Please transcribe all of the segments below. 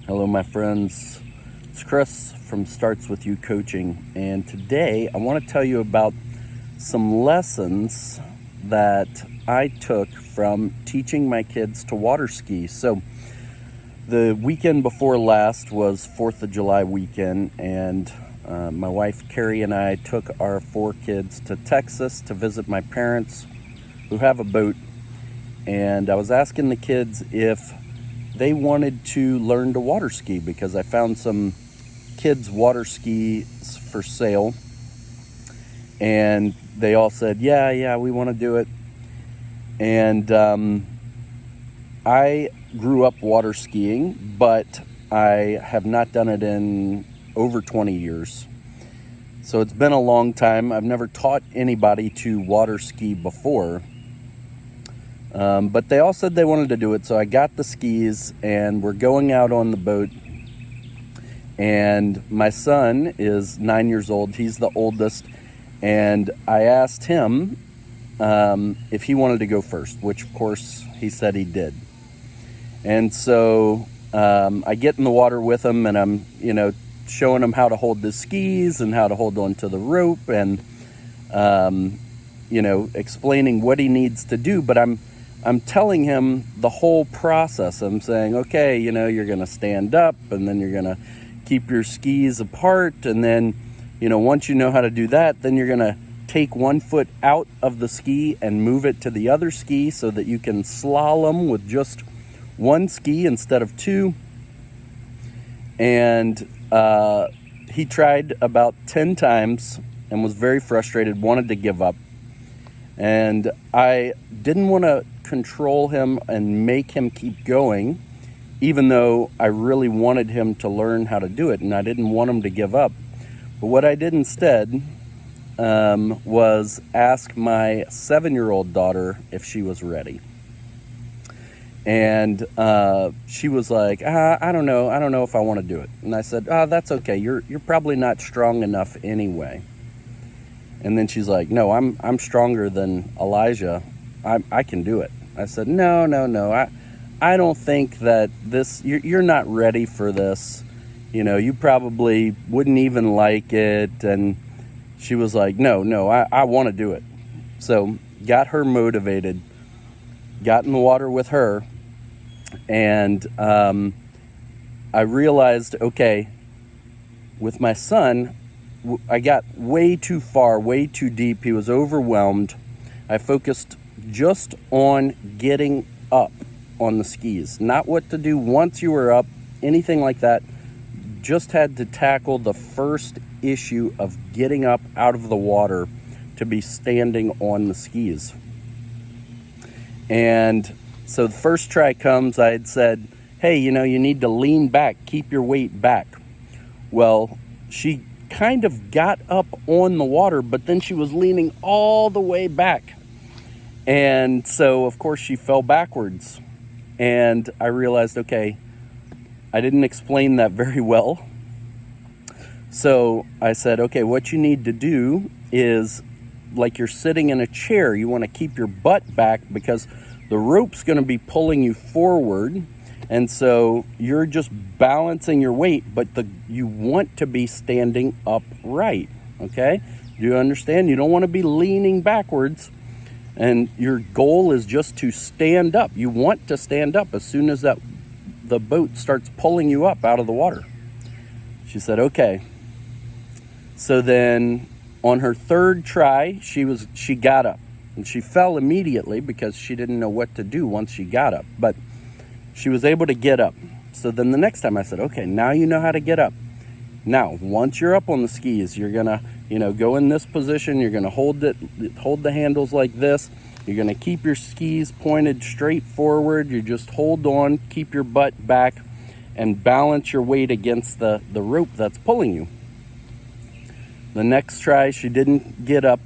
Hello, my friends. It's Chris from Starts With You Coaching, and today I want to tell you about some lessons that I took from teaching my kids to water ski. So, the weekend before last was 4th of July weekend, and my wife Carrie and I took our 4 kids to Texas to visit my parents who have a boat. And I was asking the kids if they wanted to learn to water ski because I found some kids' water skis for sale. And they all said, yeah, we want to do it. And I grew up water skiing, but I have not done it in over 20 years. So it's been a long time. I've never taught anybody to water ski before. But they all said they wanted to do it, so I got the skis, and we're going out on the boat. And my son is 9 years old. He's the oldest. And I asked him if he wanted to go first, which, of course, he said he did. And so I get in the water with him, and I'm, showing him how to hold the skis and how to hold onto the rope and, explaining what he needs to do. But I'm telling him the whole process. I'm saying, okay, you're going to stand up, and then you're going to keep your skis apart. And then, once you know how to do that, then you're going to take one foot out of the ski and move it to the other ski so that you can slalom with just one ski instead of two. And he tried about 10 times and was very frustrated, wanted to give up. And I didn't want to control him and make him keep going, even though I really wanted him to learn how to do it, and I didn't want him to give up. But what I did instead was ask my 7-year-old daughter if she was ready. And she was like, I don't know if I want to do it. And I said, that's okay. You're probably not strong enough anyway. And then she's like, no, I'm stronger than Elijah. I can do it. I said, no. I don't think that you're not ready for this. You probably wouldn't even like it. And she was like, no, I want to do it. So got her motivated, got in the water with her. And I realized, okay, with my son, I got way too far, way too deep. He was overwhelmed. I focused just on getting up on the skis, not what to do once you were up, anything like that. Just had to tackle the first issue of getting up out of the water to be standing on the skis. And so the first try comes, I had said, hey, you need to lean back, keep your weight back. Well, she kind of got up on the water, but then she was leaning all the way back. And so, of course, she fell backwards. And I realized, okay, I didn't explain that very well. So I said, okay, what you need to do is, like you're sitting in a chair, you want to keep your butt back because the rope's going to be pulling you forward. And so you're just balancing your weight, but you want to be standing upright, okay? Do you understand? You don't want to be leaning backwards, and your goal is just to stand up. You want to stand up as soon as the boat starts pulling you up out of the water. She said, okay. So then on her third try, she got up, and she fell immediately because she didn't know what to do once she got up, but she was able to get up. So then the next time I said, okay, now you know how to get up. Now, once you're up on the skis, you're going to, go in this position. You're going to hold the handles like this. You're going to keep your skis pointed straight forward. You just hold on, keep your butt back, and balance your weight against the rope that's pulling you. The next try, she didn't get up.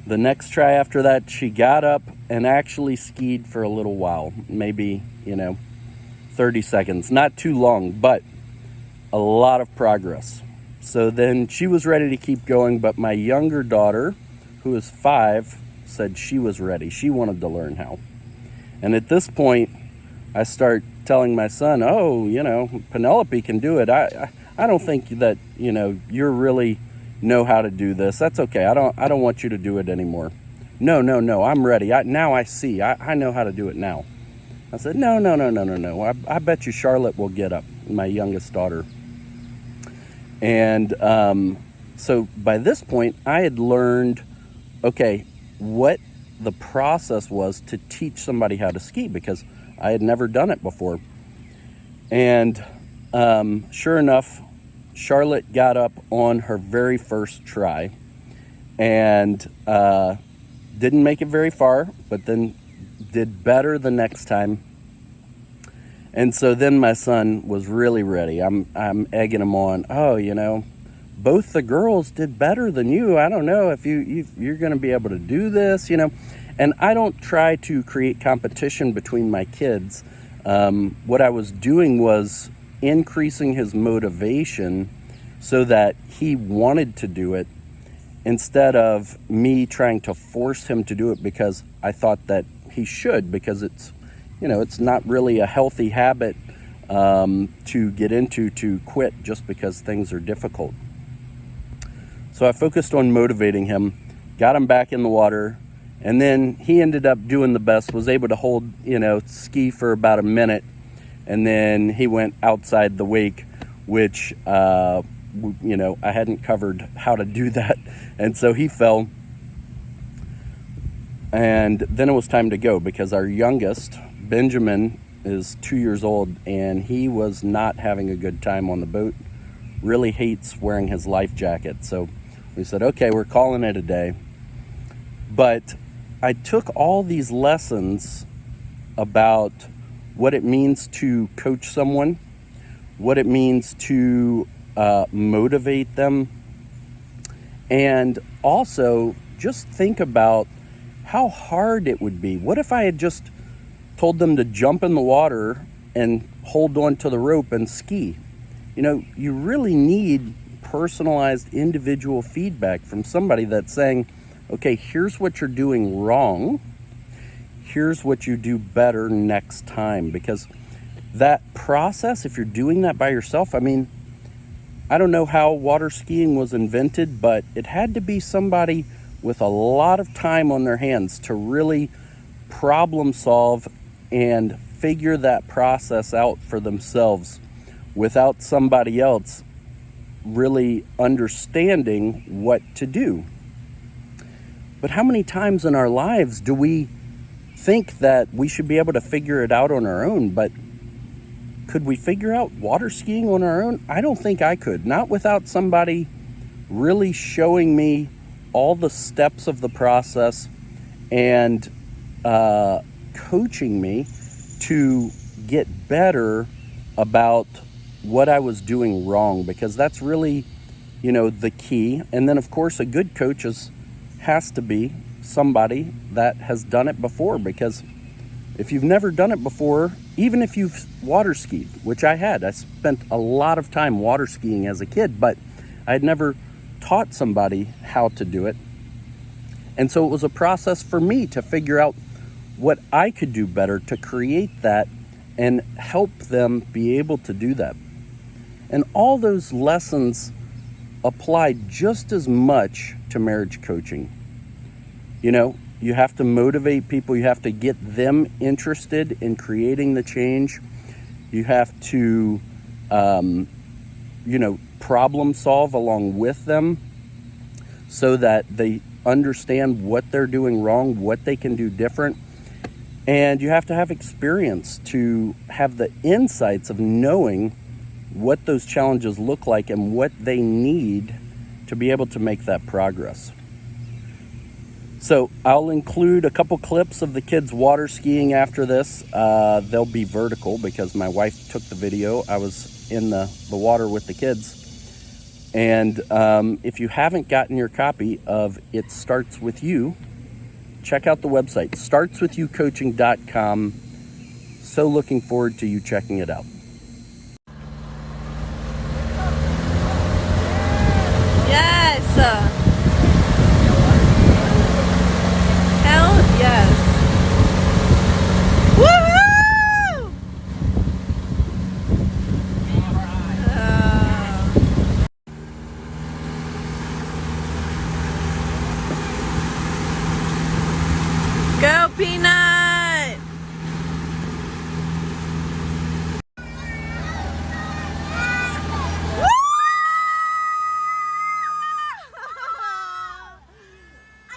The next try after that, she got up and actually skied for a little while, maybe, 30 seconds. Not too long, but a lot of progress. So then she was ready to keep going, but my younger daughter, who is 5, said she was ready. She wanted to learn how. And at this point, I start telling my son, oh, Penelope can do it. I don't think that, you really know how to do this. That's okay. I don't want you to do it anymore. No, I'm ready. Now I see. I know how to do it now. I said, no. I bet you Charlotte will get up, my youngest daughter. And so by this point, I had learned, okay, what the process was to teach somebody how to ski, because I had never done it before. And sure enough, Charlotte got up on her very first try and didn't make it very far, but then did better the next time. And so then my son was really ready. I'm egging him on. Oh, both the girls did better than you. I don't know if you're going to be able to do this, And I don't try to create competition between my kids. What I was doing was increasing his motivation so that he wanted to do it, instead of me trying to force him to do it because I thought that he should, because it's not really a healthy habit to get into, to quit just because things are difficult. So I focused on motivating him, got him back in the water, and then he ended up doing the best, was able to hold, ski for about a minute, and then he went outside the wake, which, I hadn't covered how to do that, and so he fell. And then it was time to go, because our youngest, Benjamin, is 2 years old, and he was not having a good time on the boat, really hates wearing his life jacket. So we said, okay, we're calling it a day. But I took all these lessons about what it means to coach someone, what it means to motivate them, and also just think about how hard it would be. What if I had just told them to jump in the water and hold on to the rope and ski? You really need personalized individual feedback from somebody that's saying, okay, here's what you're doing wrong. Here's what you do better next time. Because that process, if you're doing that by yourself, I don't know how water skiing was invented, but it had to be somebody with a lot of time on their hands to really problem solve and figure that process out for themselves without somebody else really understanding what to do. But how many times in our lives do we think that we should be able to figure it out on our own? But could we figure out water skiing on our own? I don't think I could. Not without somebody really showing me all the steps of the process and coaching me to get better about what I was doing wrong, because that's really, the key. And then, of course, a good coach has to be somebody that has done it before, because if you've never done it before, even if you've water skied, which I spent a lot of time water skiing as a kid, but I had never taught somebody how to do it. And so it was a process for me to figure out what I could do better to create that and help them be able to do that. And all those lessons apply just as much to marriage coaching. You have to motivate people. You have to get them interested in creating the change. You have to, problem solve along with them so that they understand what they're doing wrong, what they can do different. And you have to have experience to have the insights of knowing what those challenges look like and what they need to be able to make that progress. So I'll include a couple clips of the kids water skiing after this. They'll be vertical because my wife took the video. I was in the water with the kids. And if you haven't gotten your copy of It Starts With You, check out the website, startswithyoucoaching.com. So looking forward to you checking it out. Yes. Hell yes. Woohoo! Peanut.